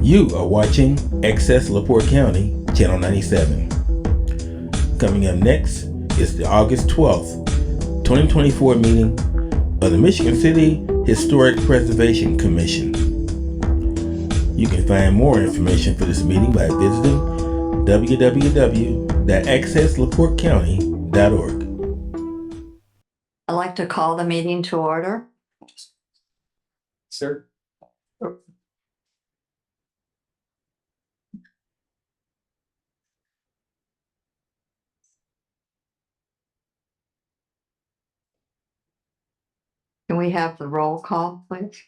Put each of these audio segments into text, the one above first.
You are watching Access LaPorte County, Channel 97. Coming up next is the August 12th, 2024 meeting of the Michigan City Historic Preservation Commission. You can find more information for this meeting by visiting www.accesslaportecounty.org. I'd like to call the meeting to order. Sir. Can we have the roll call, please?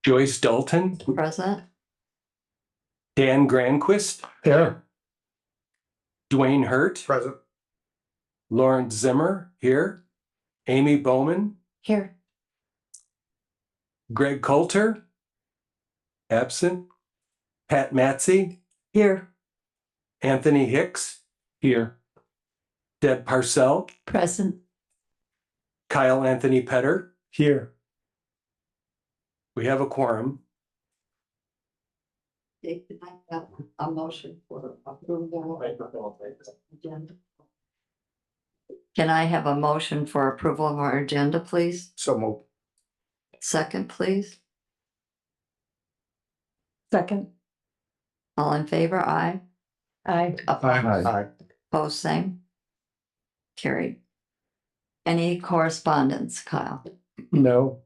Joyce Dalton, Present. Dan Granquist. Here. Dwayne Hurt. Present. Lawrence Zimmer, here. Amy Bowman. Here. Greg Coulter. Absent. Pat Matsey. Here. Anthony Hicks. Here. Deb Parcell. Present. Kyle Anthony Petter. Here. We have a quorum. Can I have a motion for approval of agenda? Can I have a motion for approval of our agenda, please? So moved. Second, please. Second. All in favor? Aye. Aye. Aye. Opposed, same. Carried. Any correspondence, Kyle? No.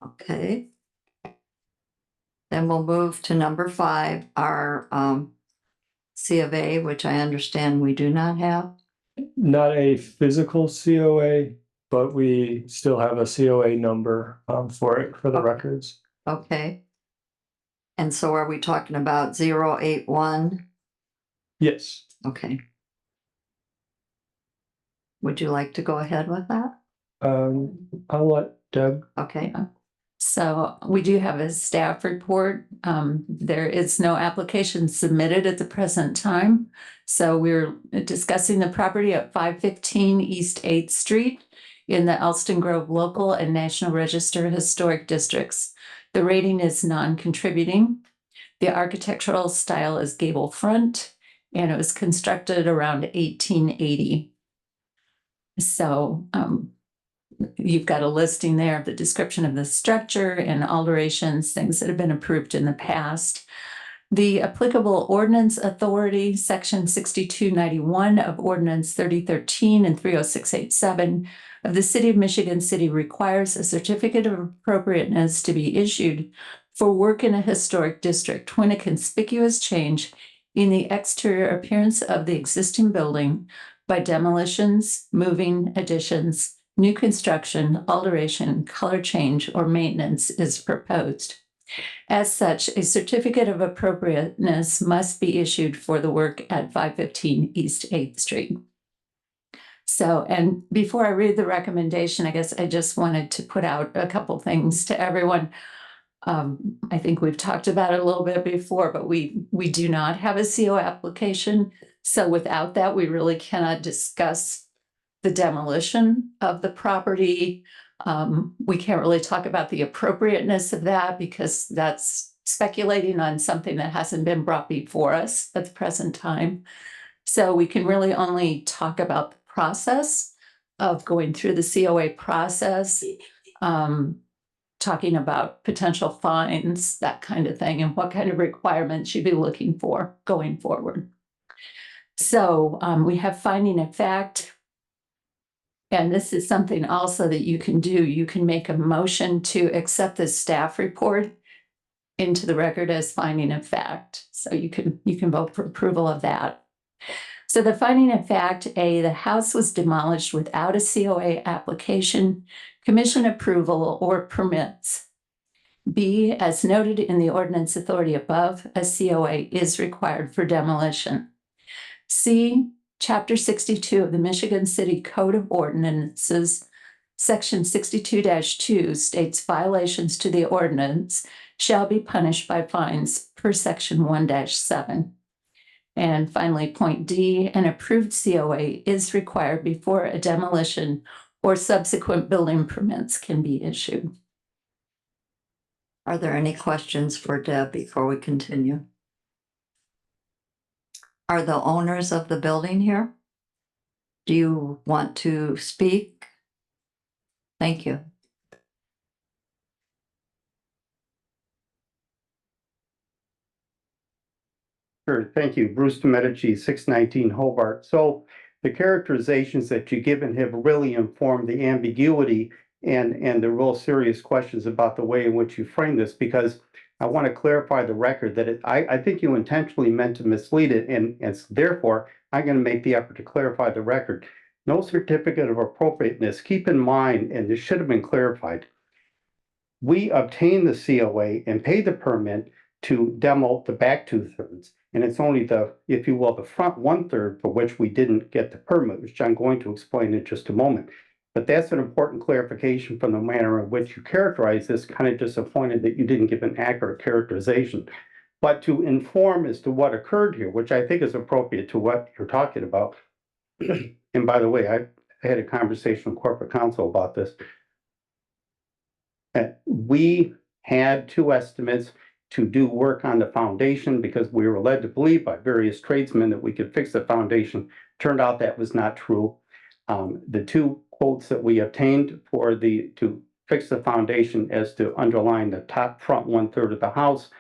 Okay. Then we'll move to number 5, our C of A, which I understand we do not have. Not a physical COA, but we still have a COA number for it for the Okay. records. Okay. And so are we talking about 081? Yes. Okay. Would you like to go ahead with that? I'll let Deb. Okay. So we do have a staff report. There is no application submitted at the present time. So we're discussing the property at 515 East 8th Street in the Elston Grove Local and National Register Historic Districts. The rating is non-contributing. The architectural style is gable front, and it was constructed around 1880. So you've got a listing there of the description of the structure and alterations, things that have been approved in the past. The applicable ordinance authority, section 6291 of ordinance 3013 and 30687 of the City of Michigan City requires a certificate of appropriateness to be issued for work in a historic district when a conspicuous change in the exterior appearance of the existing building by demolitions, moving, additions, new construction, alteration, color change, or maintenance is proposed. As such, a certificate of appropriateness must be issued for the work at 515 East 8th Street. So, and before I read the recommendation, I guess I just wanted to put out a couple things to everyone. I think we've talked about it a little bit before, but we do not have a CO application. So without that, we really cannot discuss the demolition of the property. We can't really talk about the appropriateness of that because that's speculating on something that hasn't been brought before us at the present time. So we can really only talk about the process of going through the COA process, talking about potential fines, that kind of thing, and what kind of requirements you'd be looking for going forward. So we have finding of fact. And this is something also that you can do. You can make a motion to accept the staff report into the record as finding of fact. So you can vote for approval of that. So the finding of fact, A, the house was demolished without a COA application, commission approval, or permits. B, as noted in the ordinance authority above, a COA is required for demolition. C, Chapter 62 of the Michigan City Code of Ordinances, Section 62-2 states violations to the ordinance shall be punished by fines per Section 1-7. And finally, point D, an approved COA is required before a demolition or subsequent building permits can be issued. Are there any questions for Deb before we continue? Are the owners of the building here? Do you want to speak? Thank you. Sure, thank you. Bruce Domenici, 619 Hobart. So the characterizations that you given have really informed the ambiguity and the real serious questions about the way in which you frame this, because I want to clarify the record that I think you intentionally meant to mislead it, and therefore I'm going to make the effort to clarify the record. No certificate of appropriateness. Keep in mind, and this should have been clarified, we obtained the COA and paid the permit to demo the back 2/3. And it's only the, if you will, the front 1/3 for which we didn't get the permit, which I'm going to explain in just a moment. But that's an important clarification from the manner in which you characterize this. Kind of disappointed that you didn't give an accurate characterization. But to inform as to what occurred here, which I think is appropriate to what you're talking about. And by the way, I had a conversation with corporate counsel about this. We had two estimates to do work on the foundation because we were led to believe by various tradesmen that we could fix the foundation. Turned out that was not true. The two quotes that we obtained for to fix the foundation as to underline the top front 1/3 of the house,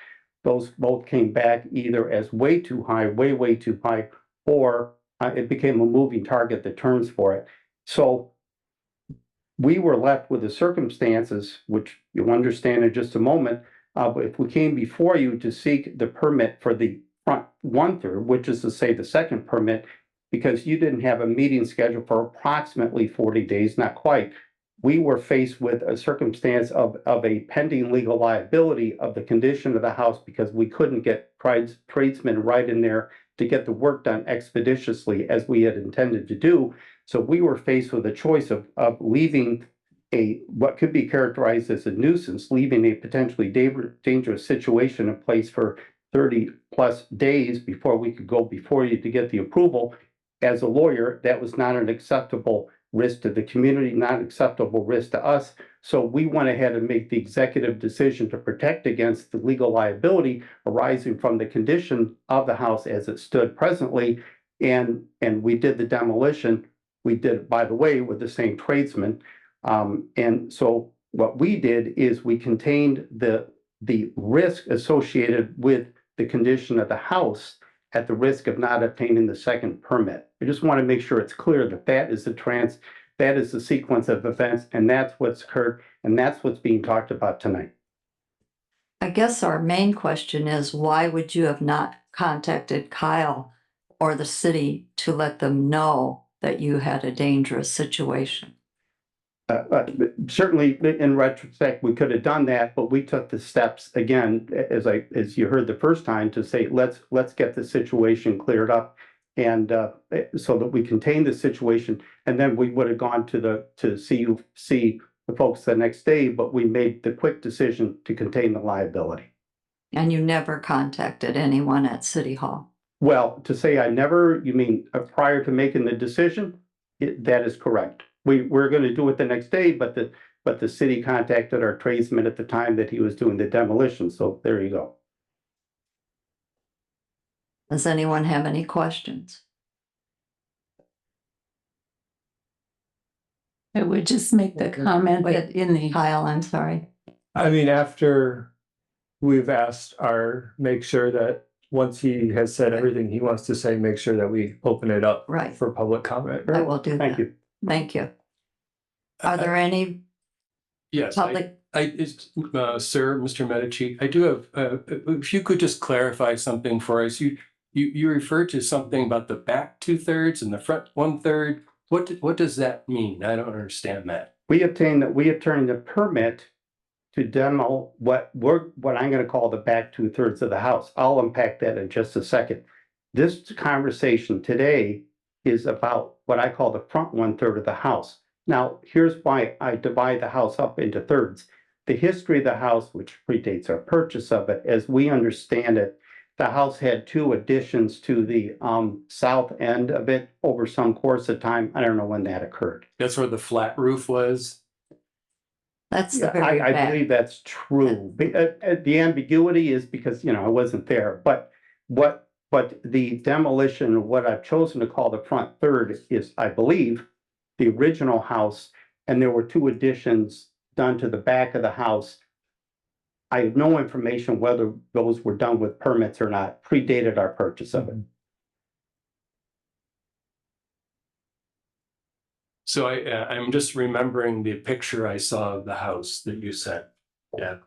those both came back either as way too high, way too high, or it became a moving target, the terms for it. So we were left with the circumstances, which you'll understand in just a moment. But if we came before you to seek the permit for the front 1/3, which is to say the second permit, because you didn't have a meeting scheduled for approximately 40 days, not quite, we were faced with a circumstance of a pending legal liability of the condition of the house because we couldn't get tradesmen right in there to get the work done expeditiously as we had intended to do. So we were faced with a choice of leaving what could be characterized as a nuisance, leaving a potentially dangerous situation in place for 30+ days before we could go before you to get the approval. As a lawyer, that was not an acceptable risk to the community, not acceptable risk to us. So we went ahead and made the executive decision to protect against the legal liability arising from the condition of the house as it stood presently. And we did the demolition. We did, by the way, with the same tradesman. And so what we did is we contained the risk associated with the condition of the house at the risk of not obtaining the second permit. I just want to make sure it's clear that that is the sequence of events, and that's what's occurred, and that's what's being talked about tonight. I guess our main question is, why would you have not contacted Kyle or the city to let them know that you had a dangerous situation? Certainly, in retrospect, we could have done that, but we took the steps again, as you heard the first time, to say let's get the situation cleared up, and so that we contain the situation, and then we would have gone to see the folks the next day, but we made the quick decision to contain the liability. And you never contacted anyone at City Hall? Well, to say I never, you mean prior to making the decision? That is correct. We're going to do it the next day, but the city contacted our tradesman at the time that he was doing the demolition. So there you go. Does anyone have any questions? I would just make the comment that in the, Kyle, I'm sorry. I mean, after we've asked make sure that once he has said everything he wants to say, make sure that we open it up Right. for public comment. I will do that. Thank you. Thank you. Are there any Yes, public? Sir, Mr. Medici, I do have, if you could just clarify something for us. You referred to something about the back 2/3 and the front 1/3. What does that mean? I don't understand that. We obtained the permit to demo what I'm going to call the back 2/3 of the house. I'll unpack that in just a second. This conversation today is about what I call the front 1/3 of the house. Now, here's why I divide the house up into thirds. The history of the house, which predates our purchase of it, as we understand it, the house had two additions to the south end of it over some course of time. I don't know when that occurred. That's where the flat roof was. That's the Yeah, very I back. believe that's true. The ambiguity is because, I wasn't there, but the demolition, what I've chosen to call the front third is, I believe, the original house, and there were 2 additions done to the back of the house. I have no information whether those were done with permits or not, predated our purchase of it. So I'm just remembering the picture I saw of the house that you sent. Yeah.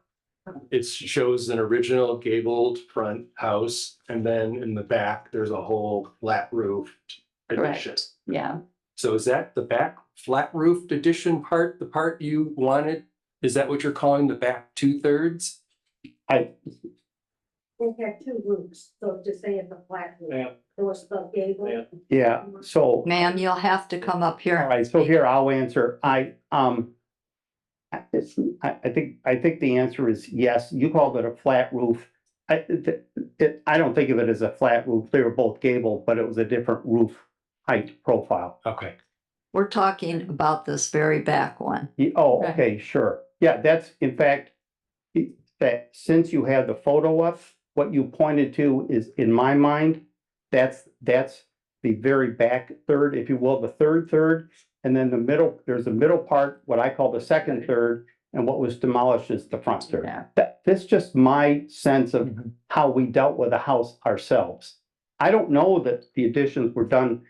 It shows an original gabled front house, and then in the back, there's a whole flat roofed addition. Correct. Yeah, So is that the back flat roofed addition part, the part you wanted? Is that what you're calling the back 2/3? It had 2 roofs, so just say it's a flat roof. Yeah. There was the gable. Yeah, so. Ma'am, you'll have to come up here. All right, so here I'll answer. I think the answer is yes. You called it a flat roof. I don't think of it as a flat roof. They were both gable, but it was a different roof height profile. Okay. We're talking about this very back one. Oh, Right. okay, sure. Yeah, that's in fact, that since you have the photo up, what you pointed to is, in my mind, that's the very back third, if you will, the third, and then the middle, there's a middle part, what I call the second third, and what was demolished is the front third. Yeah. That's just my sense of how we dealt with the house ourselves. I don't know that the additions were done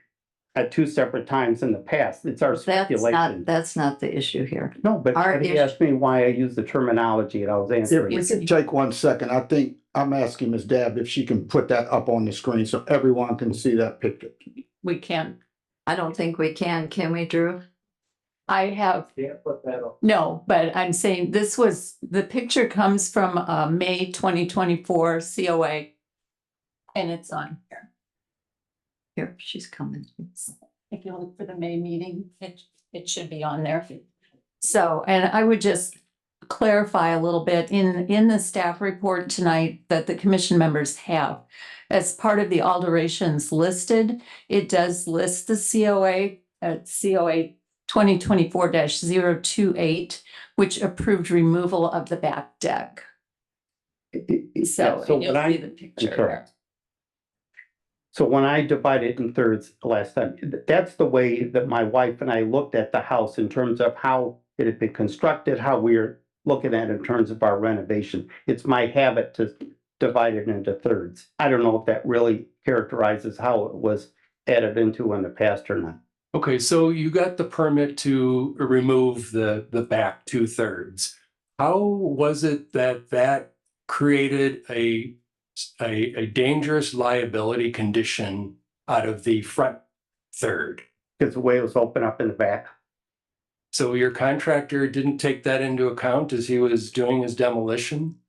at 2 separate times in the past. It's our speculation. That's not the issue here. No, but Our he issue- asked me why I use the terminology and I was answering. Is it- Take 1 second. I think I'm asking Ms. Dab if she can put that up on the screen so everyone can see that picture. we can. I don't think we can we, Drew? I have, Can't put that on. no, but I'm saying the picture comes from May 2024 COA. And it's on here. Here, she's coming. If you look for the May meeting, it should be on there. So, and I would just clarify a little bit in the staff report tonight that the commission members have. As part of the alterations listed, it does list the COA at COA 2024-028, which approved removal of the back deck. So So you'll when see the picture correct. there. So when I divided it in thirds last time, that's the way that my wife and I looked at the house in terms of how it had been constructed, how we're looking at it in terms of our renovation. It's my habit to divide it into thirds. I don't know if that really characterizes how it was added into in the past or not. Okay, so you got the permit to remove the back 2/3. How was it that created a dangerous liability condition out of the front third? Because the way it was open up in the back. So your contractor didn't take that into account as he was doing his demolition?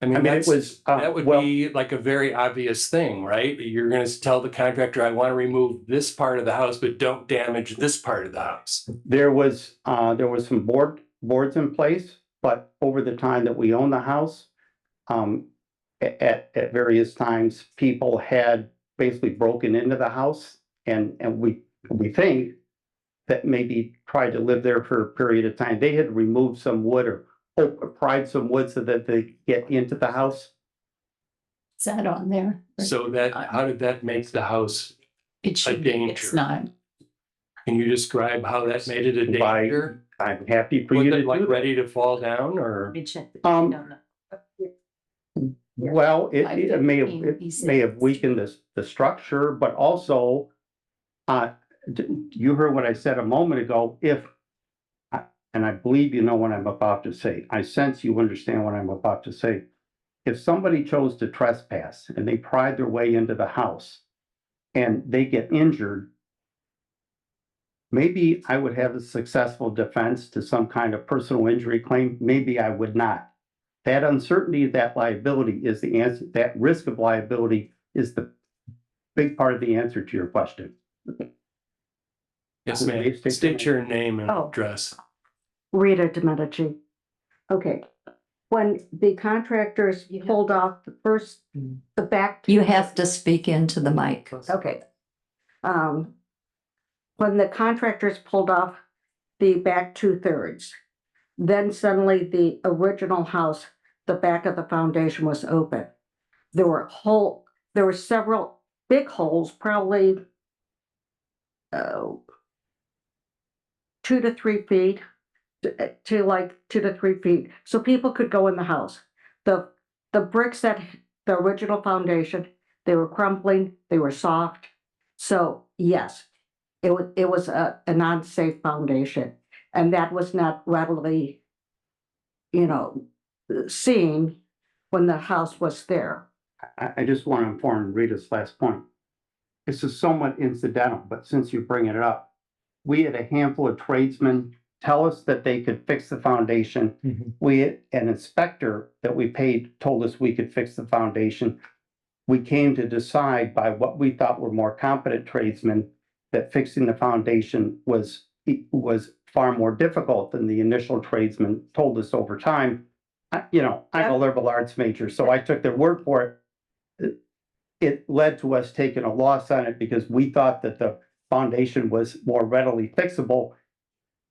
I I mean, mean, it was, that would well, be like a very obvious thing, right? You're gonna tell the contractor, I want to remove this part of the house, but don't damage this part of the house. there was some boards in place, but over the time that we owned the house, at various times, people had basically broken into the house and we think that maybe tried to live there for a period of time. They had removed some wood or pried some wood so that they get into the house. Is that on there? So how did that make the house? It should be, it's danger. not. Can you describe how that made it a By- danger? I'm happy for Was you to it like do that. ready to fall down or? Let me check the Um, date on that. Well, it may have, 515 it may have weakened the structure, but also, you heard what I said a moment ago, and I believe you know what I'm about to say. I sense you understand what I'm about to say. If somebody chose to trespass and they pried their way into the house and they get injured, maybe I would have a successful defense to some kind of personal injury claim. Maybe I would not. That uncertainty, that liability is the answer. That risk of liability is the big part of the answer to your question. Yes, ma'am. State your name and Oh. address. Rita DeMedici. Okay, when the contractors pulled off the back. You have to speak into the mic. Okay. When the contractors pulled off the back 2/3, Then suddenly the original house, the back of the foundation was open. There were several big holes, probably 2 to 3 feet to like 2 to 3 feet, so people could go in the house. The bricks that the original foundation, they were crumbling, they were soft. So yes, it was a non-safe foundation, and that was not readily, seen when the house was there. I just want to inform Rita's last point. This is somewhat incidental, but since you bring it up, we had a handful of tradesmen tell us that they could fix the foundation. We had an inspector that we paid told us we could fix the foundation. We came to decide by what we thought were more competent tradesmen that fixing the foundation was far more difficult than the initial tradesmen told us over time. I'm a liberal arts major, so I took their word for it. It led to us taking a loss on it because we thought that the foundation was more readily fixable.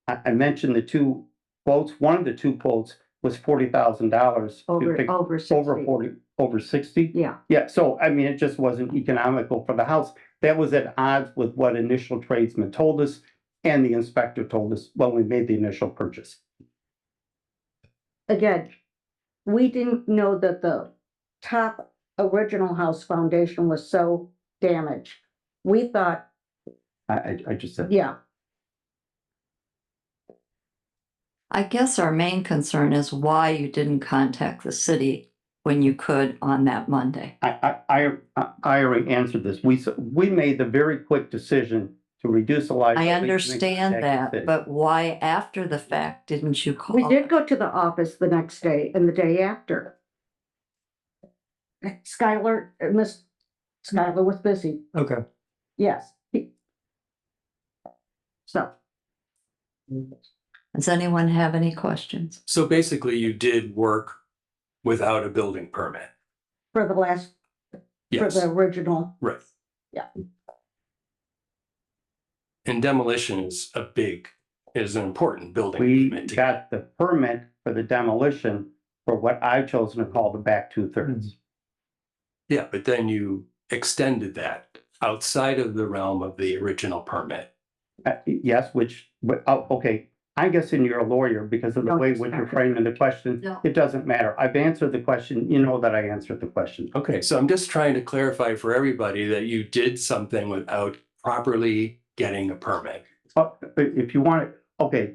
I mentioned the 2 quotes. One of the 2 quotes was $40,000. Over 60. Over 60? Yeah. Yeah, so I mean, it just wasn't economical for the house. That was at odds with what initial tradesmen told us and the inspector told us when we made the initial purchase. Again, we didn't know that the top original house foundation was so damaged. We thought, I just said. yeah, I guess our main concern is why you didn't contact the city when you could on that Monday. I already answered this. We made the very quick decision to reduce the liability. I understand that, but why after the fact didn't you call? we did go to the office the next day and the day after. Miss Skylar was busy, Okay. yes. So, Does anyone have any questions? So basically you did work without a building permit? for the Yes, original, right. Yeah. And demolition is an important building We permit. got the permit for the demolition for what I've chosen to call the back 2/3. Yeah, but then you extended that outside of the realm of the original permit. Yes, okay, I guess in you're a lawyer because of the way what you're framing the question, No. it doesn't matter. I've answered the question. You know that I answered the question. Okay, so I'm just trying to clarify for everybody that you did something without properly getting a permit. But if you want it, okay,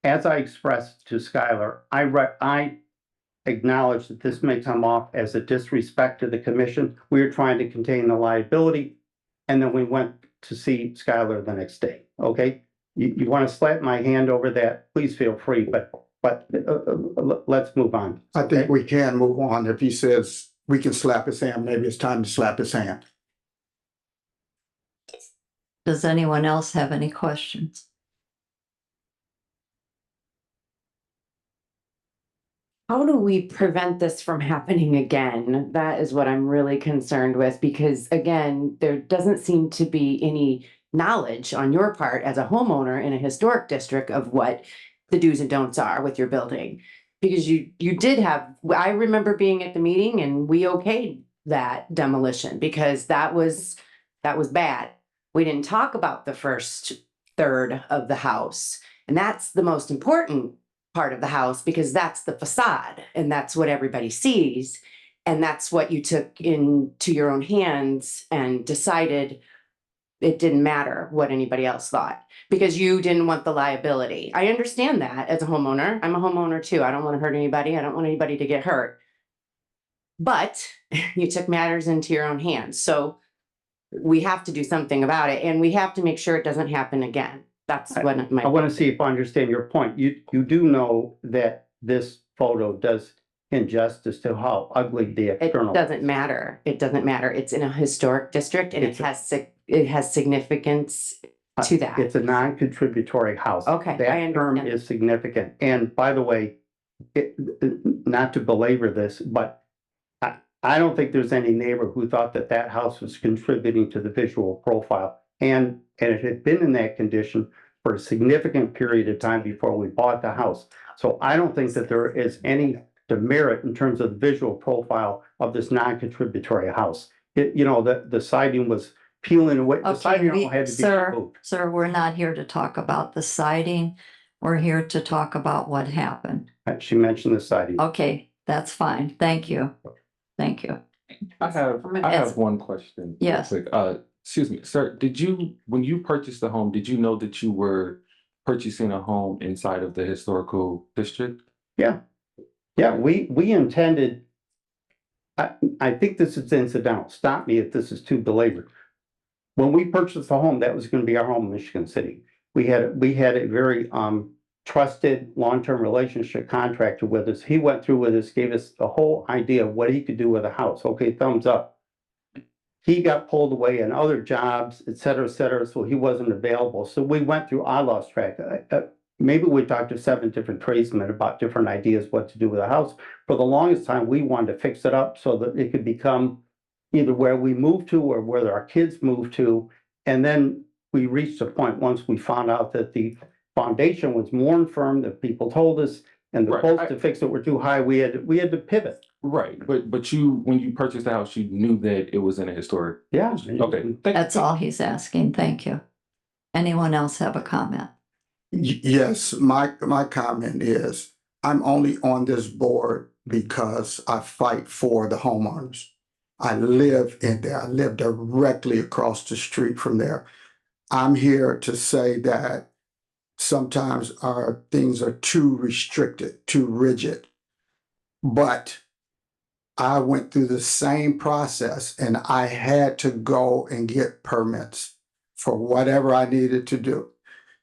as I expressed to Skylar, I acknowledge that this may come off as a disrespect to the commission. We were trying to contain the liability. And then we went to see Skylar the next day, okay? You want to slap my hand over that, please feel free, but let's move on. I think we can move on. If he says we can slap his hand, maybe it's time to slap his hand. Does anyone else have any questions? How do we prevent this from happening again? That is what I'm really concerned with, because again, there doesn't seem to be any knowledge on your part as a homeowner in a historic district of what the do's and don'ts are with your building. Because you did have, I remember being at the meeting and we okayed that demolition because that was bad. We didn't talk about the first third of the house. And that's the most important part of the house because that's the facade and that's what everybody sees. And that's what you took into your own hands and decided it didn't matter what anybody else thought because you didn't want the liability. I understand that as a homeowner. I'm a homeowner too. I don't want to hurt anybody. I don't want anybody to get hurt. But you took matters into your own hands. So we have to do something about it and we have to make sure it doesn't happen again. That's what my. I want to see if I understand your point. You do know that this photo does injustice to how ugly the It external. doesn't matter. It doesn't matter. It's in a historic district and it has significance to that. It's a non-contributory house. Okay, I That term understand. is significant. And by the way, not to belabor this, but I don't think there's any neighbor who thought that that house was contributing to the visual profile. And it had been in that condition for a significant period of time before we bought the house. So I don't think that there is any demerit in terms of the visual profile of this non-contributory house. The siding was peeling away. The Okay, siding all had to be sir, removed. sir, we're not here to talk about the siding. We're here to talk about what happened. She mentioned the siding. Okay, that's fine. Thank you. Thank you. I have one question. real Yes. quick. Excuse me, sir, when you purchased the home, did you know that you were purchasing a home inside of the historical district? Yeah, we intended, I think this is incidental. Stop me if this is too belabored. When we purchased the home, that was going to be our home in Michigan City. We had a very trusted long-term relationship contractor with us. He went through with us, gave us the whole idea of what he could do with a house. Okay, thumbs up. He got pulled away in other jobs, et cetera, so he wasn't available. So we went through, I lost track. Maybe we talked to 7 different tradesmen about different ideas what to do with a house. For the longest time, we wanted to fix it up so that it could become either where we moved to or where our kids moved to. And then we reached a point once we found out that the foundation was more infirm than people told us, and the Right. quotes to fix it were too high. We had to pivot. Right, but when you purchased the house, you knew that it was in a historic. Yeah. Okay. That's all he's asking. Thank you. Anyone else have a comment? Yes, my comment is, I'm only on this board because I fight for the homeowners. I live in there. I live directly across the street from there. I'm here to say that sometimes our things are too restricted, too rigid. But I went through the same process and I had to go and get permits for whatever I needed to do.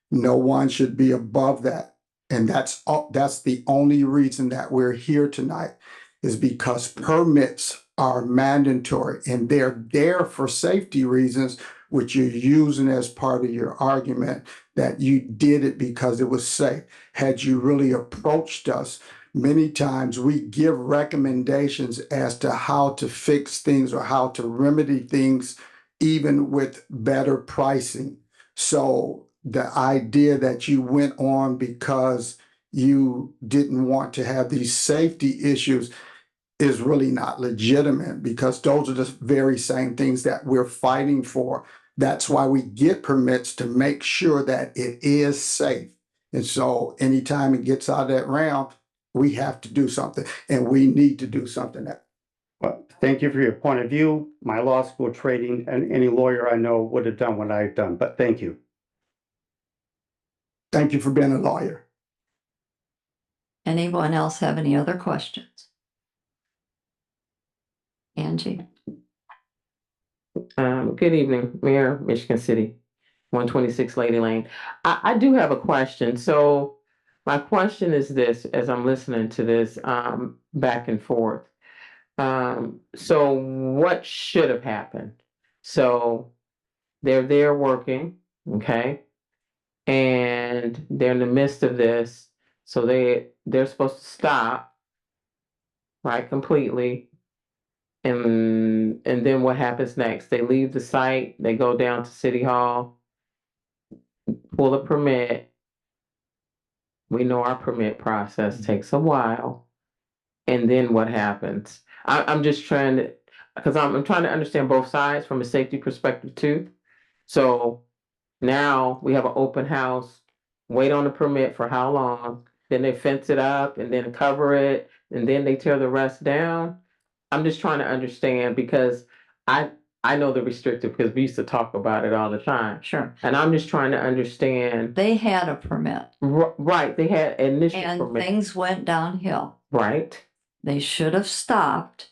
No one should be above that. And that's the only reason that we're here tonight, is because permits are mandatory and they're there for safety reasons, which you're using as part of your argument that you did it because it was safe. Had you really approached us, many times we give recommendations as to how to fix things or how to remedy things, even with better pricing. So the idea that you went on because you didn't want to have these safety issues is really not legitimate, because those are the very same things that we're fighting for. That's why we get permits, to make sure that it is safe. And so anytime it gets out of that realm, we have to do something, and we need to do something. Well, thank you for your point of view. My law school training and any lawyer I know would have done what I've done, but thank you. Thank you for being a lawyer. Anyone else have any other questions? Angie? Good evening, Mayor, Michigan City, 126 Lady Lane. I do have a question. So my question is this, as I'm listening to this back and forth. So what should have happened? So they're there working, okay? And they're in the midst of this. So they're supposed to stop, right, completely. And then what happens next? They leave the site, they go down to City Hall, pull a permit. We know our permit process takes a while. And then what happens? I'm just trying to, because I'm trying to understand both sides from a safety perspective too. So now we have an open house, wait on the permit for how long? Then they fence it up and then cover it, and then they tear the rest down. I'm just trying to understand, because I know the restrictive, because we used to talk about it all the time. Sure. And I'm just trying to understand. They had a permit. Right, they had initial and permit. Things went downhill. Right. They should have stopped,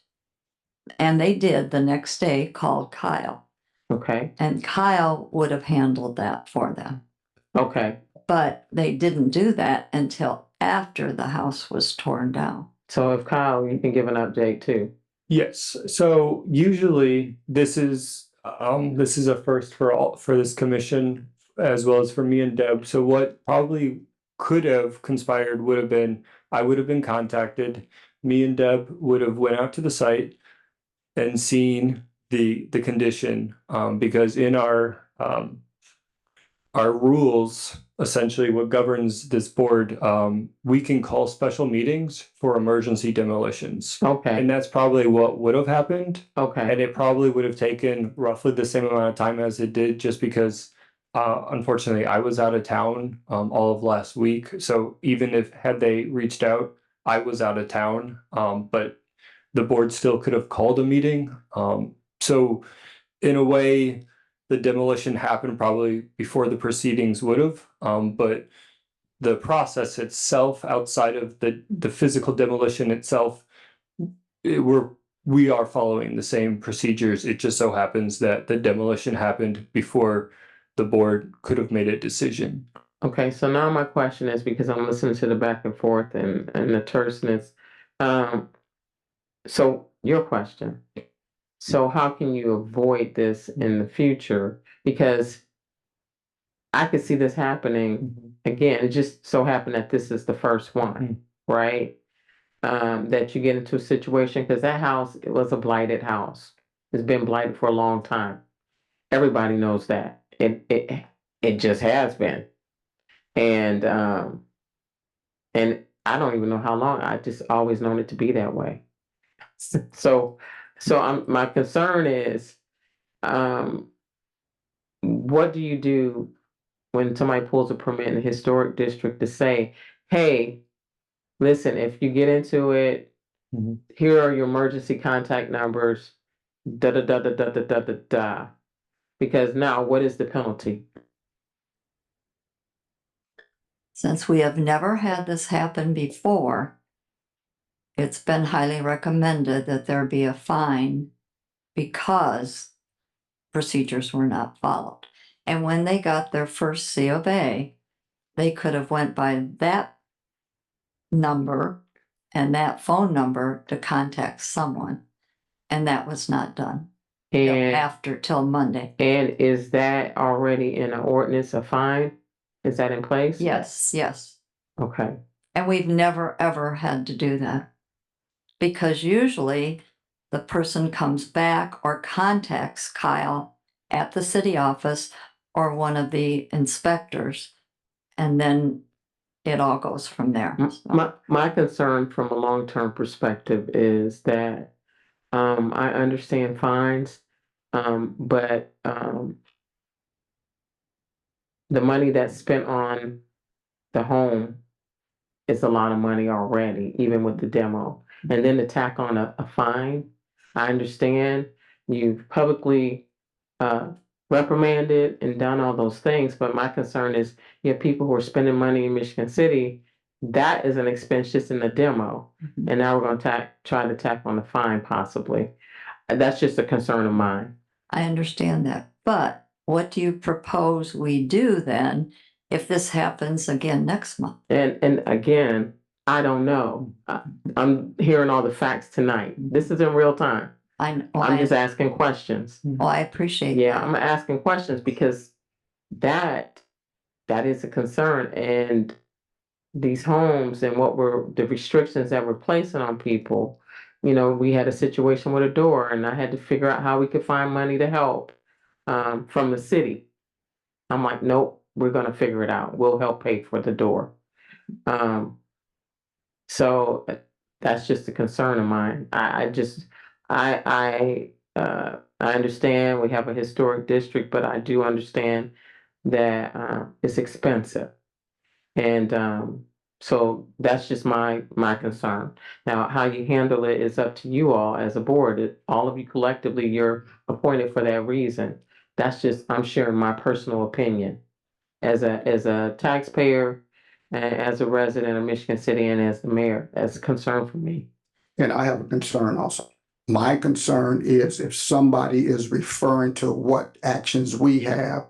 and they did. The next day called Kyle. Okay. And Kyle would have handled that for them. Okay. But they didn't do that until after the house was torn down. So if Kyle, you can give an update too. Yes, so usually this is a first for this commission, as well as for me and Deb. So what probably could have conspired would have been, I would have been contacted, me and Deb would have went out to the site and seen the condition, because in our our rules, essentially what governs this board, we can call special meetings for emergency demolitions. Okay, And that's probably what would have happened. okay, And it probably would have taken roughly the same amount of time as it did, just because unfortunately I was out of town all of last week. So even if had they reached out, I was out of town, but the board still could have called a meeting. So in a way, the demolition happened probably before the proceedings would have, but the process itself, outside of the physical demolition itself, we are following the same procedures. It just so happens that the demolition happened before the board could have made a decision. okay. So now my question is, because I'm listening to the back and forth and the terseness. So your question. So how can you avoid this in the future? Because I could see this happening again. It just so happened that this is the first one, right? That you get into a situation, because that house, it was a blighted house. It's been blighted for a long time. Everybody knows that. It just has been. And I don't even know how long. I just always known it to be that way. So my concern is, what do you do when somebody pulls a permit in the historic district to say, hey, listen, if you get into it, here are your emergency contact numbers, da da da da da da da da da. Because now, what is the penalty? Since we have never had this happen before, it's been highly recommended that there be a fine because procedures were not followed. And when they got their first C of A, they could have went by that number and that phone number to contact someone. And that was not done till Monday. And is that already in an ordinance, a fine? Is that in place? Yes. Okay. And we've never, ever had to do that. Because usually the person comes back or contacts Kyle at the city office or one of the inspectors, and then it all goes from there. My concern from a long-term perspective is that I understand fines, but the money that's spent on the home is a lot of money already, even with the demo. And then to tack on a fine, I understand you've publicly reprimanded and done all those things, but my concern is you have people who are spending money in Michigan City. That is an expense just in the demo. And now we're going to try to tack on the fine possibly. That's just a concern of mine. I understand that. But what do you propose we do then if this happens again next month? And again, I don't know. I'm hearing all the facts tonight. This is in real time. I'm just asking questions. Well, I appreciate Yeah, that. I'm asking questions because that is a concern. And these homes and the restrictions that we're placing on people, we had a situation with a door and I had to figure out how we could find money to help from the city. I'm like, nope, we're going to figure it out. We'll help pay for the door. So that's just a concern of mine. I understand we have a historic district, but I do understand that it's expensive. And so that's just my concern. Now, how you handle it is up to you all as a board. All of you collectively, you're appointed for that reason. That's just, I'm sharing my personal opinion as a taxpayer, and as a resident of Michigan City, and as the mayor. That's a concern for me. And I have a concern also. My concern is if somebody is referring to what actions we have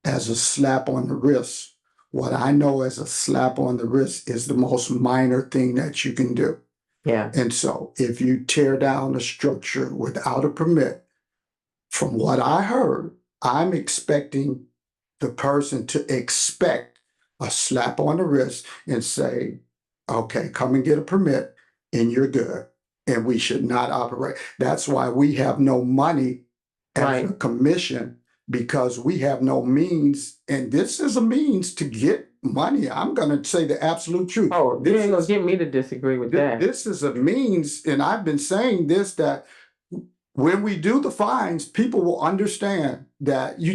as a slap on the wrist, what I know as a slap on the wrist is the most minor thing that you can do. Yeah. And so if you tear down a structure without a permit, from what I heard, I'm expecting the person to expect a slap on the wrist and say, okay, come and get a permit and you're good. And we should not operate. That's why we have no money as a commission because we have no means, and this is a means to get money. I'm gonna say the absolute truth. Oh, you This ain't gonna is- get me to disagree with that. This is a means, and I've been saying this, that when we do the fines, people will understand that you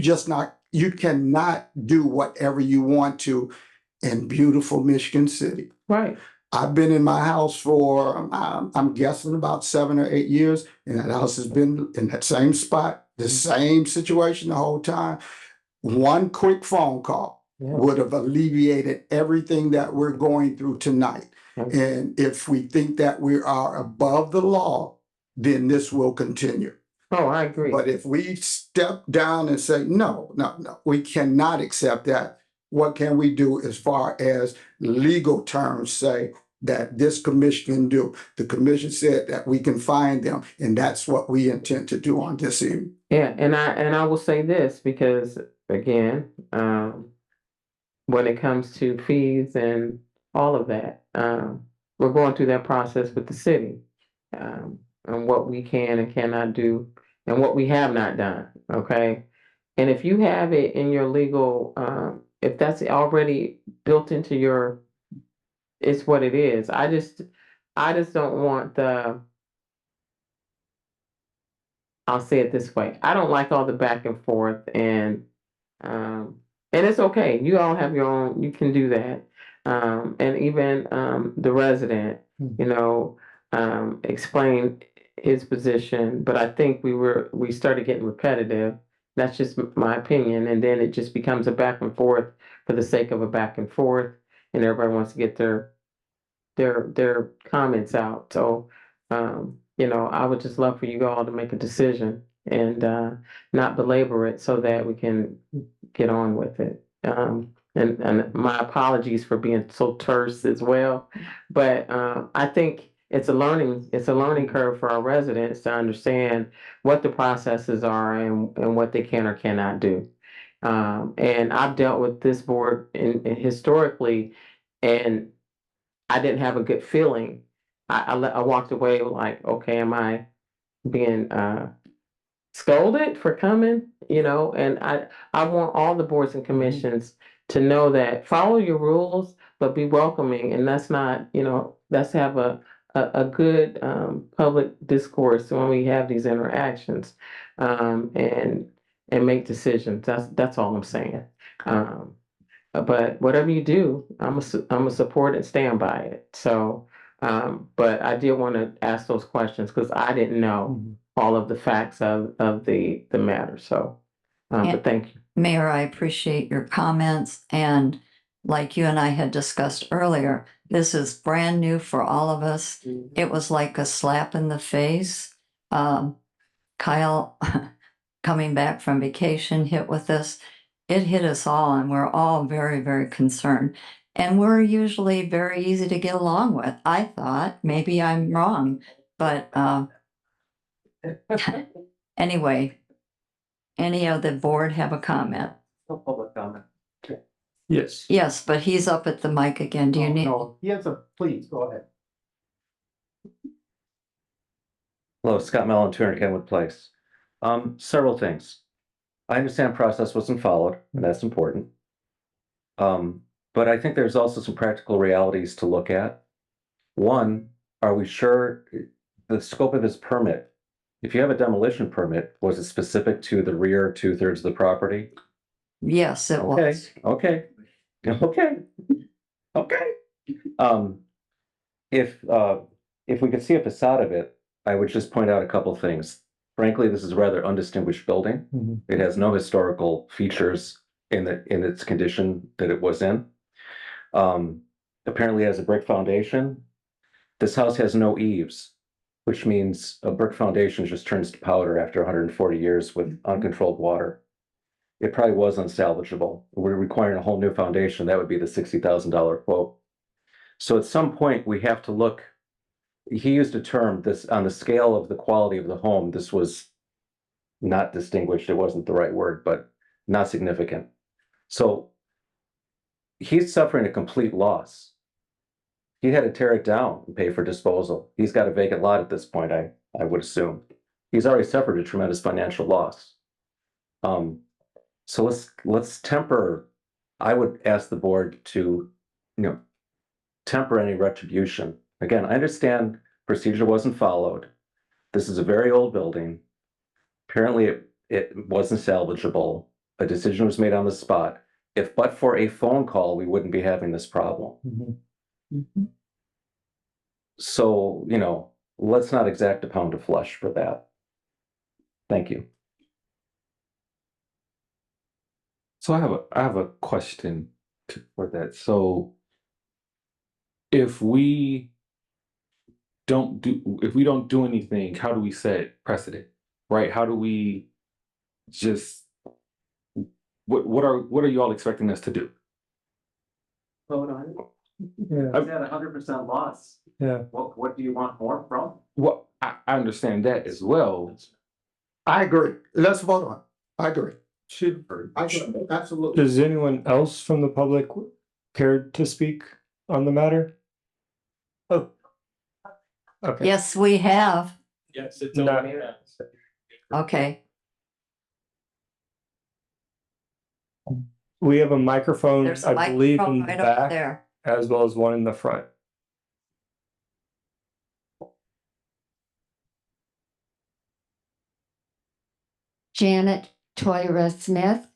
cannot do whatever you want to in beautiful Michigan City. Right. I've been in my house for, I'm guessing about 7 or 8 years, and that house has been in that same spot, the same situation the whole time. One quick phone call Yeah. would have alleviated everything that we're going through tonight. Okay. And if we think that we are above the law, then this will continue. Oh, I agree. But if we step down and say, no, we cannot accept that, what can we do as far as legal terms say that this commission can do? The commission said that we can find them, and that's what we intend to do on this evening. Yeah, and I will say this because again, when it comes to fees and all of that, we're going through that process with the city, and what we can and cannot do, and what we have not done. Okay, and if you have it in your legal, if that's already built into your, it's what it is. I just don't want the. I'll say it this way. I don't like all the back and forth, and it's okay. You all have your own, you can do that. And even the resident, you know, explained his position, but I think we started getting repetitive. That's just my opinion. And then it just becomes a back and forth for the sake of a back and forth, and everybody wants to get their comments out. So you know, I would just love for you all to make a decision and not belabor it so that we can get on with it. And my apologies for being so terse as well, but I think it's a learning curve for our residents to understand what the processes are and what they can or cannot do. And I've dealt with this board historically, and I didn't have a good feeling. I walked away like, okay, am I being scolded for coming? You know, and I want all the boards and commissions to know that follow your rules, but be welcoming. And that's not, you know, let's have a good public discourse when we have these interactions, and make decisions. That's all I'm saying. But whatever you do, I'm a support and stand by it. So, but I did want to ask those questions because I didn't know all of the facts of the matter. So, but thank you. Mayor, I appreciate your comments, and like you and I had discussed earlier, this is brand new for all of us. It was like a slap in the face. Kyle, coming back from vacation, hit with this. It hit us all, and we're all very, very concerned. And we're usually very easy to get along with. I thought, maybe I'm wrong, but anyway, any of the board have a comment? No public comment. Yes. Yes, but he's up at the mic again. Do you need? No, yes, please, go ahead. Hello, Scott Mellon, 200 Kenwood Place. Several things. I understand process wasn't followed, and that's important. But I think there's also some practical realities to look at. One, are we sure the scope of this permit? If you have a demolition permit, was it specific to the rear 2/3 of the property? Yes, it Okay, was. okay, okay, okay. If we could see a facade of it, I would just point out a couple things. Frankly, this is a rather undistinguished building. It has no historical features in its condition that it was in. Apparently it has a brick foundation. This house has no eaves, which means a brick foundation just turns to powder after 140 years with uncontrolled water. It probably was unsalvageable. We're requiring a whole new foundation. That would be the $60,000 quote. So at some point we have to look. He used a term, this on the scale of the quality of the home, this was not distinguished. It wasn't the right word, but not significant. So he's suffering a complete loss. He had to tear it down and pay for disposal. He's got a vacant lot at this point, I would assume. He's already suffered a tremendous financial loss. So let's temper, I would ask the board to, temper any retribution. Again, I understand procedure wasn't followed. This is a very old building. Apparently it wasn't salvageable. A decision was made on the spot. If but for a phone call, we wouldn't be having this problem. So, let's not exact a pound of flesh for that. Thank you. So I have a question for that. So if we don't do anything, how do we set precedent? Right? How do we just what are you all expecting us to do? Vote on it. Yeah. Is that 100% loss? Yeah. What do you want more from? Well, I understand that as well. I agree. Let's vote on it. I agree. Should, I agree. Absolutely. does anyone else from the public care to speak on the matter? Oh. Okay. Yes, we have. Yes, it's No. only Okay. We have a microphone, There's a I believe, in microphone the right over back, there. as well as one in the front. Janet Toyra Smith,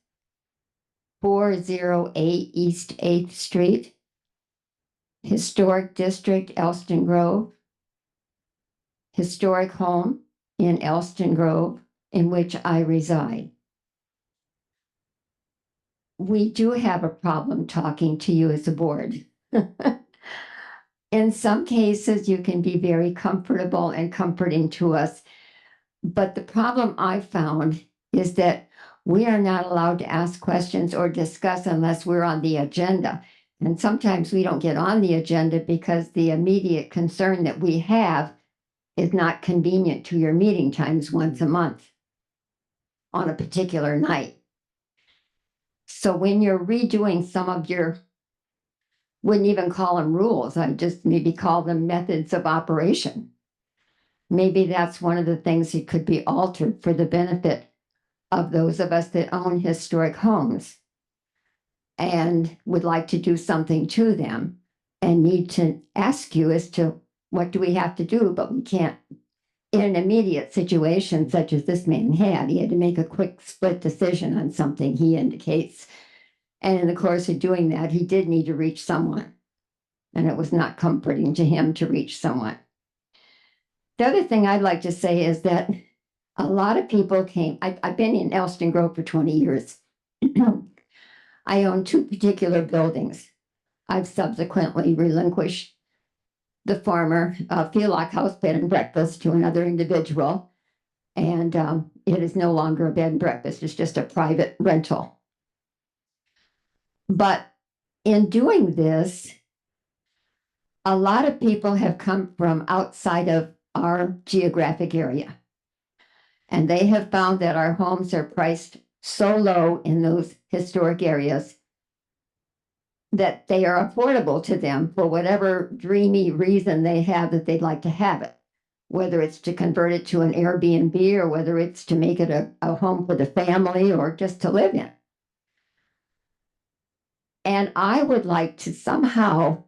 408 East 8th Street, Historic District, Elston Grove, historic home in Elston Grove, in which I reside. We do have a problem talking to you as a board. In some cases, you can be very comfortable and comforting to us. But the problem I found is that we are not allowed to ask questions or discuss unless we're on the agenda. And sometimes we don't get on the agenda because the immediate concern that we have is not convenient to your meeting times once a month on a particular night. So when you're redoing some of your, wouldn't even call them rules, I'd just maybe call them methods of operation. Maybe that's one of the things that could be altered for the benefit of those of us that own historic homes and would like to do something to them and need to ask you as to what do we have to do, but we can't. In an immediate situation such as this man had, he had to make a quick split decision on something, he indicates. And in the course of doing that, he did need to reach someone. And it was not comforting to him to reach someone. The other thing I'd like to say is that a lot of people came, I've been in Elston Grove for 20 years. I own two particular buildings. I've subsequently relinquished the former Feelock House Bed and Breakfast to another individual. And it is no longer a bed and breakfast, it's just a private rental. But in doing this, a lot of people have come from outside of our geographic area. And they have found that our homes are priced so low in those historic areas that they are affordable to them for whatever dreamy reason they have that they'd like to have it, whether it's to convert it to an Airbnb or whether it's to make it a home for the family or just to live in. And I would like to somehow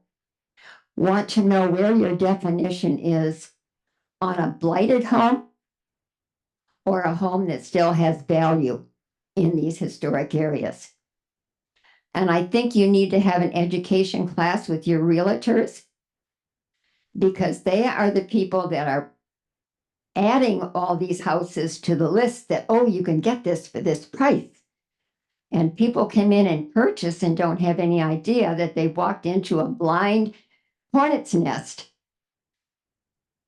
want to know where your definition is on a blighted home or a home that still has value in these historic areas. And I think you need to have an education class with your realtors because they are the people that are adding all these houses to the list that, oh, you can get this for this price. And people come in and purchase and don't have any idea that they walked into a blind hornet's nest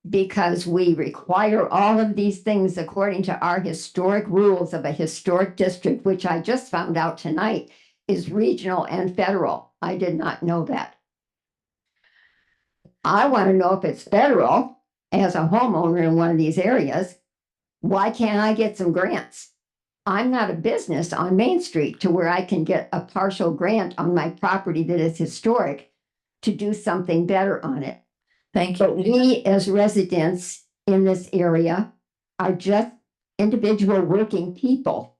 because we require all of these things according to our historic rules of a historic district, which I just found out tonight is regional and federal. I did not know that. I want to know if it's federal as a homeowner in one of these areas. Why can't I get some grants? I'm not a business on Main Street to where I can get a partial grant on my property that is historic to do something better on it. Thank you. But we as residents in this area are just individual working people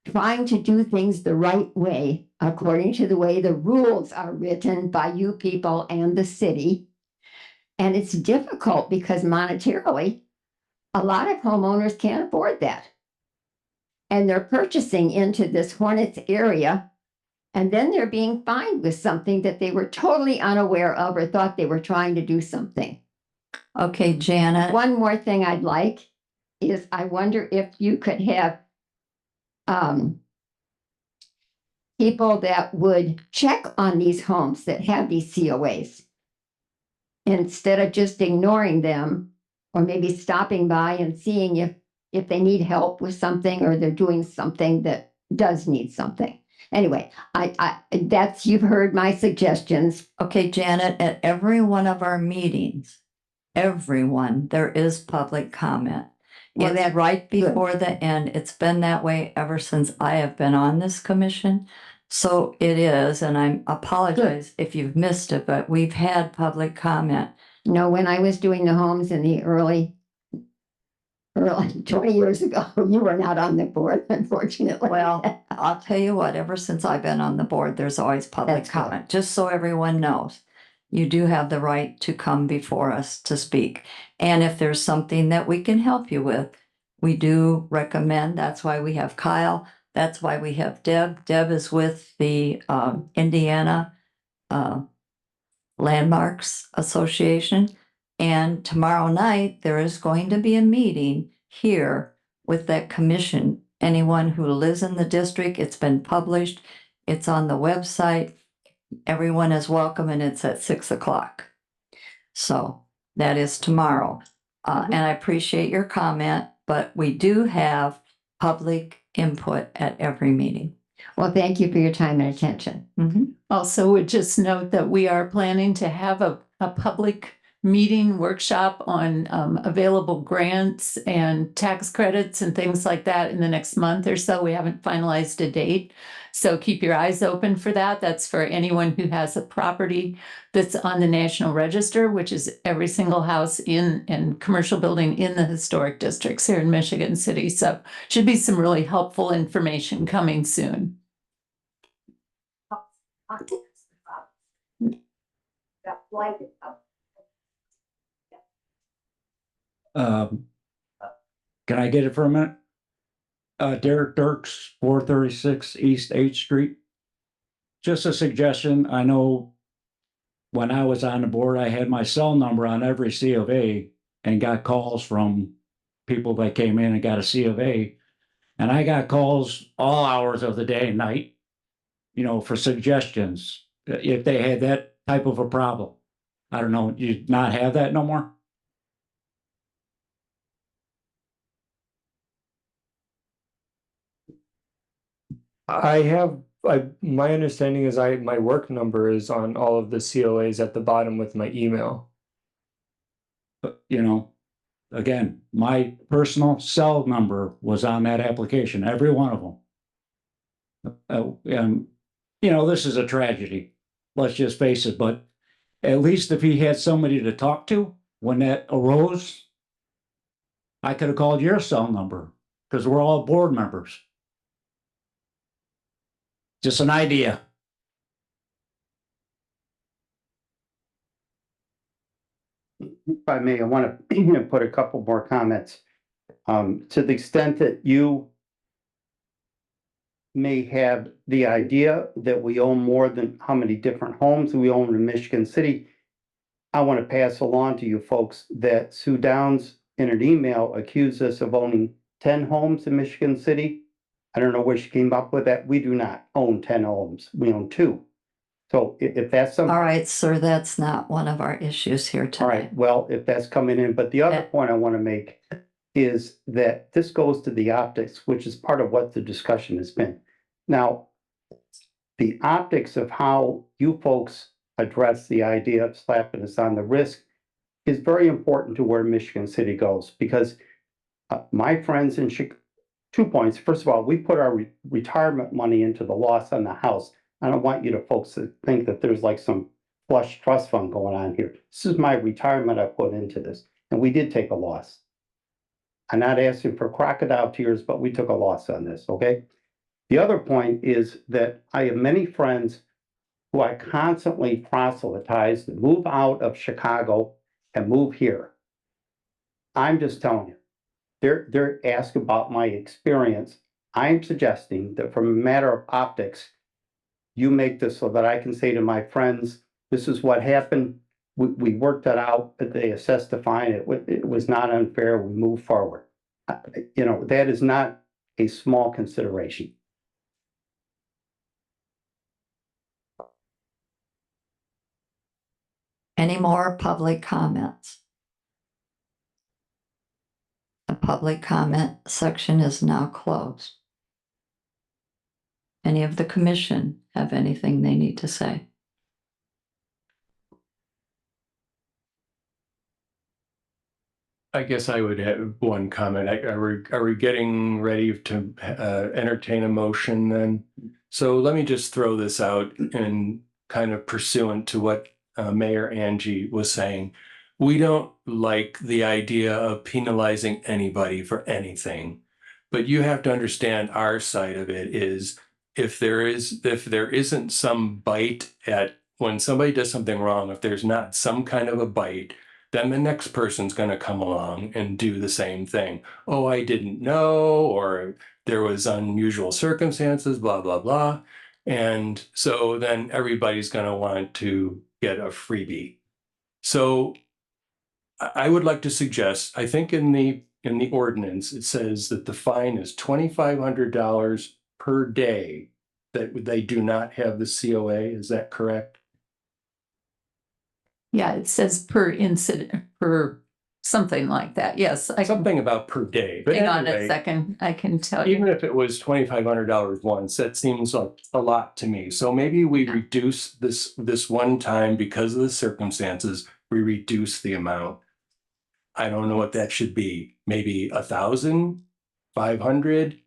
trying to do things the right way, according to the way the rules are written by you people and the city. And it's difficult because monetarily, a lot of homeowners can't afford that. And they're purchasing into this Hornets area, and then they're being fined with something that they were totally unaware of or thought they were trying to do something. Okay, Janet. One more thing I'd like is I wonder if you could have people that would check on these homes that have these COAs instead of just ignoring them, or maybe stopping by and seeing if they need help with something or they're doing something that does need something. Anyway, that's, you've heard my suggestions. Okay, Janet, at every one of our meetings, everyone, there is public comment. Well, It's that's right good. before the end. It's been that way ever since I have been on this commission. So it is, and I apologize if you've missed it, but we've had public comment. No, when I was doing the homes in the early 20 years ago, you were not on the board, unfortunately. Well, I'll tell you what, ever since I've been on the board, there's always public That's good. comment, just so everyone knows. You do have the right to come before us to speak. And if there's something that we can help you with, we do recommend. That's why we have Kyle. That's why we have Deb. Deb is with the Indiana Landmarks Association. And tomorrow night, there is going to be a meeting here with that commission. Anyone who lives in the district, it's been published, it's on the website. Everyone is welcome, and it's at 6 o'clock. So that is tomorrow. And I appreciate your comment, but we do have public input at every meeting. Well, thank you for your time and attention. Also, would just note that we are planning to have a public meeting workshop on available grants and tax credits and things like that in the next month or so. We haven't finalized a date. So keep your eyes open for that. That's for anyone who has a property that's on the National Register, which is every single house in and commercial building in the historic districts here in Michigan City. So should be some really helpful information coming soon. Can I get it for a minute? Derek Dirks, 436 East 8th Street. Just a suggestion. I know when I was on the board, I had my cell number on every C of A and got calls from people that came in and got a C of A. And I got calls all hours of the day and night, you know, for suggestions if they had that type of a problem. I don't know, you not have that no more? My understanding is my work number is on all of the COAs at the bottom with my email. But, you know, again, my personal cell number was on that application, every one of them. And, you know, this is a tragedy, let's just face it, but at least if he had somebody to talk to when that arose, I could have called your cell number because we're all board members. Just an idea. If I may, I want to put a couple more comments. To the extent that you may have the idea that we own more than how many different homes we own in Michigan City, I want to pass along to you folks that Sue Downs in an email accused us of owning 10 homes in Michigan City. I don't know where she came up with that. We do not own 10 homes. We own 2. So if that's something. All right, sir, that's not one of our issues here All tonight. right, well, if that's coming in, but the other point I want to make is that this goes to the optics, which is part of what the discussion has been. Now, the optics of how you folks address the idea of slapping us on the wrist is very important to where Michigan City goes, because my friends in Chicago, 2 points. First of all, we put our retirement money into the loss on the house. I don't want you to folks to think that there's like some flush trust fund going on here. This is my retirement I put into this, and we did take a loss. I'm not asking for crocodile tears, but we took a loss on this, okay? The other point is that I have many friends who I constantly proselytize to move out of Chicago and move here. I'm just telling you, they're asked about my experience. I'm suggesting that from a matter of optics, you make this so that I can say to my friends, this is what happened. We worked it out. They assessed the fine. It was not unfair. We move forward. You know, that is not a small consideration. Any more public comments? The public comment section is now closed. Any of the commission have anything they need to say? I guess I would have one comment. Are we getting ready to entertain a motion then? So let me just throw this out and kind of pursuant to what Mayor Angie was saying. We don't like the idea of penalizing anybody for anything, but you have to understand our side of it is if there isn't some bite at when somebody does something wrong, if there's not some kind of a bite, then the next person's going to come along and do the same thing. Oh, I didn't know, or there was unusual circumstances, blah, blah, blah. And so then everybody's going to want to get a freebie. So I would like to suggest, I think in the ordinance, it says that the fine is $2,500 per day that they do not have the COA. Is that correct? Yeah, it says per incident, per something like that. Yes. Something about per day. But Hang on a anyway, second. I can tell you. even if it was $2,500 once, that seems like a lot to me. So maybe we reduce this one time because of the circumstances, we reduce the amount. I don't know what that should be. Maybe 1,000, 500.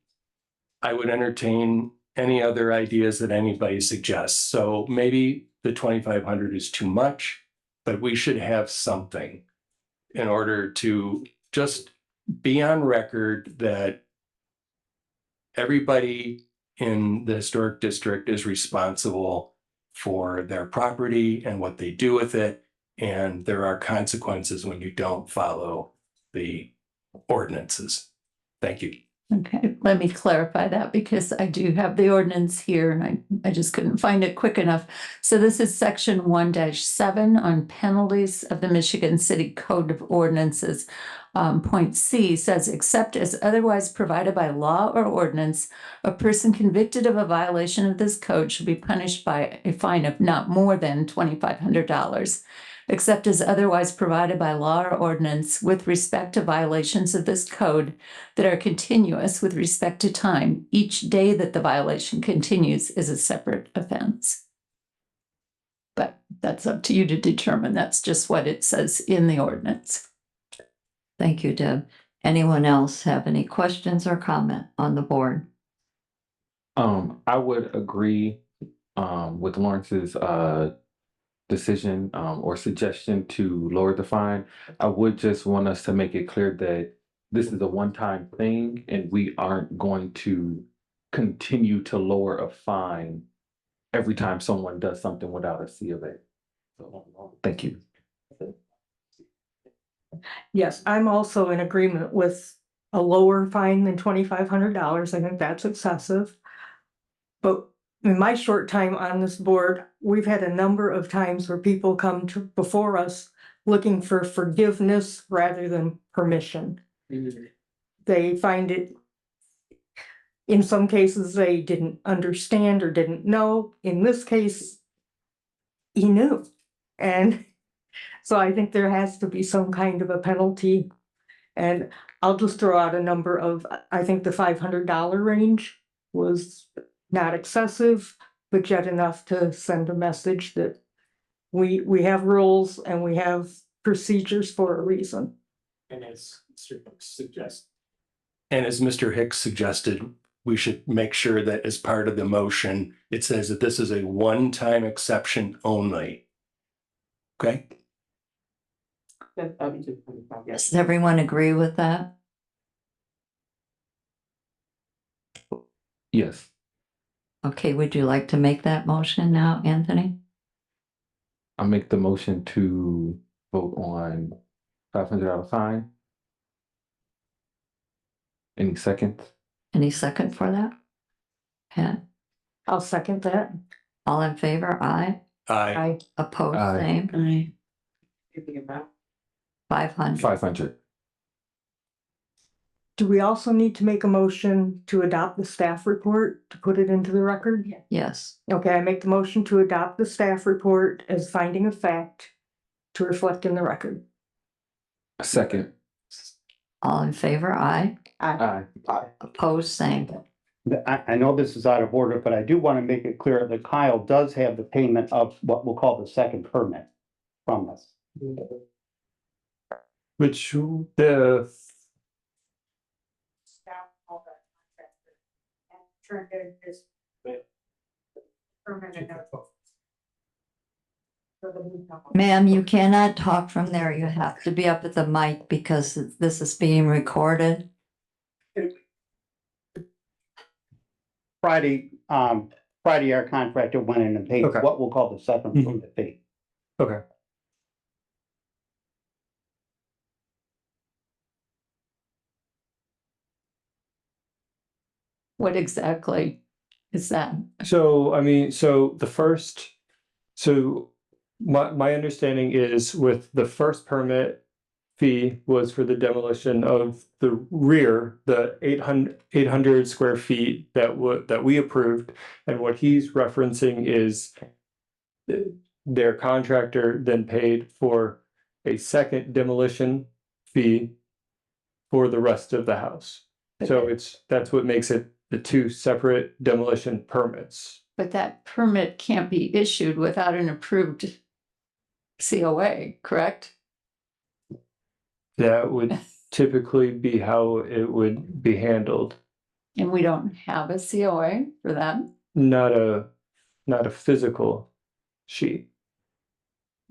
I would entertain any other ideas that anybody suggests. So maybe the 2,500 is too much, but we should have something in order to just be on record that everybody in the historic district is responsible for their property and what they do with it. And there are consequences when you don't follow the ordinances. Thank you. Okay, let me clarify that because I do have the ordinance here and I just couldn't find it quick enough. So this is section 1-7 on penalties of the Michigan City Code of Ordinances. Point C says, except as otherwise provided by law or ordinance, a person convicted of a violation of this code should be punished by a fine of not more than $2,500. Except as otherwise provided by law or ordinance with respect to violations of this code that are continuous with respect to time, each day that the violation continues is a separate offense. But that's up to you to determine. That's just what it says in the ordinance. Thank you, Deb. Anyone else have any questions or comment on the board? I would agree with Lawrence's decision or suggestion to lower the fine. I would just want us to make it clear that this is a one-time thing and we aren't going to continue to lower a fine every time someone does something without a C of A. So, thank you. Yes, I'm also in agreement with a lower fine than $2,500. I think that's excessive. But in my short time on this board, we've had a number of times where people come before us looking for forgiveness rather than permission. They find it, in some cases, they didn't understand or didn't know. In this case, he knew. And so I think there has to be some kind of a penalty. And I'll just throw out a number of, I think the $500 range was not excessive, but yet enough to send a message that we have rules and we have procedures for a reason. And as Mr. Hicks suggested, we should make sure that as part of the motion, it says that this is a one-time exception only. Okay? Does everyone agree with that? Yes. Okay, would you like to make that motion now, Anthony? I make the motion to vote on $500 fine. Any seconds? Any second for that? Pat, I'll second that. all in favor? Aye. Aye. Opposed, Aye. same. Aye. 500. 500. Do we also need to make a motion to adopt the staff report to put it into the record? Yes. Okay, I make the motion to adopt the staff report as finding of fact to reflect in the record. Second. All in favor? Aye. Aye. Opposed, same. I know this is out of order, but I do want to make it clear that Kyle does have the payment of what we'll call the second permit from us. Which the Ma'am, you cannot talk from there. You have to be up at the mic because this is being recorded. Friday, our contractor went in and paid Okay. what we'll call the second Mhm. permit fee. okay. What exactly is that? So, I mean, so my understanding is with the first permit fee was for the demolition of the rear, the 800 square feet that we approved. And what he's referencing is their contractor then paid for a second demolition fee for the rest of the house. So that's what makes it the two separate demolition permits. But that permit can't be issued without an approved COA, correct? That would typically be how it would be handled. And we don't have a COA for that. Not a physical sheet.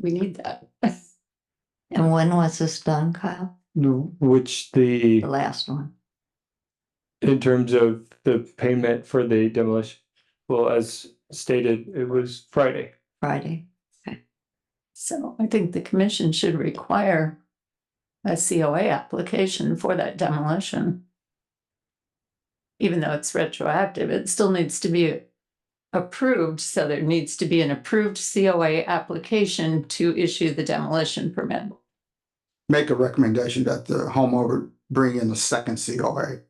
We need that. And when was this done, Kyle? Which The last one. in terms of the payment for the demolition, well, as stated, it was Friday. Friday. So I think the commission should require a COA application for that demolition. Even though it's retroactive, it still needs to be approved, so there needs to be an approved COA application to issue the demolition permit. Make a recommendation that the homeowner bring in a second COA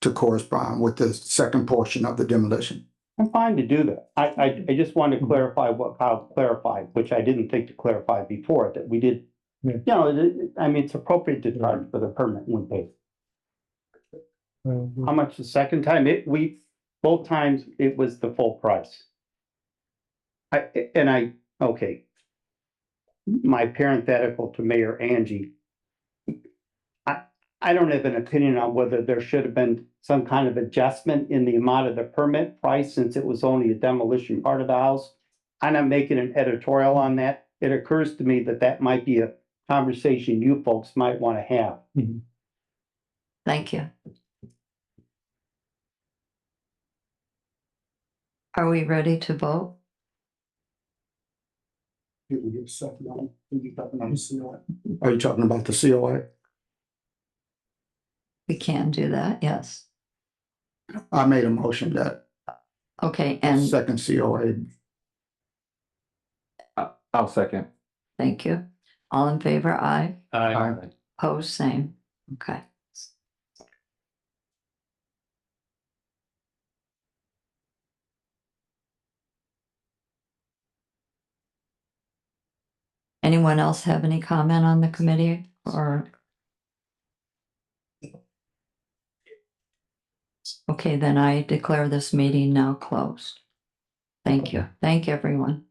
to correspond with the second portion of the demolition. I'm fine to do that. I just wanted to clarify what Kyle clarified, which I didn't think to clarify before, that we did. Yeah. You know, I mean, it's appropriate to charge for the permit when paid. How much the second time? Both times it was the full price. Okay. My parenthetical to Mayor Angie. I don't have an opinion on whether there should have been some kind of adjustment in the amount of the permit price since it was only a demolition part of the house. I'm not making an editorial on that. It occurs to me that that might be a conversation you folks might want to have. Thank you. Are we ready to vote? Are you talking about the COA? We can do that, yes. I made a motion that Okay, and second COA. I'll second. thank you. All in favor, aye. Aye. Opposed, same. Okay. Anyone else have any comment on the committee or? Okay, then I declare this meeting now closed. Thank you. Thank everyone.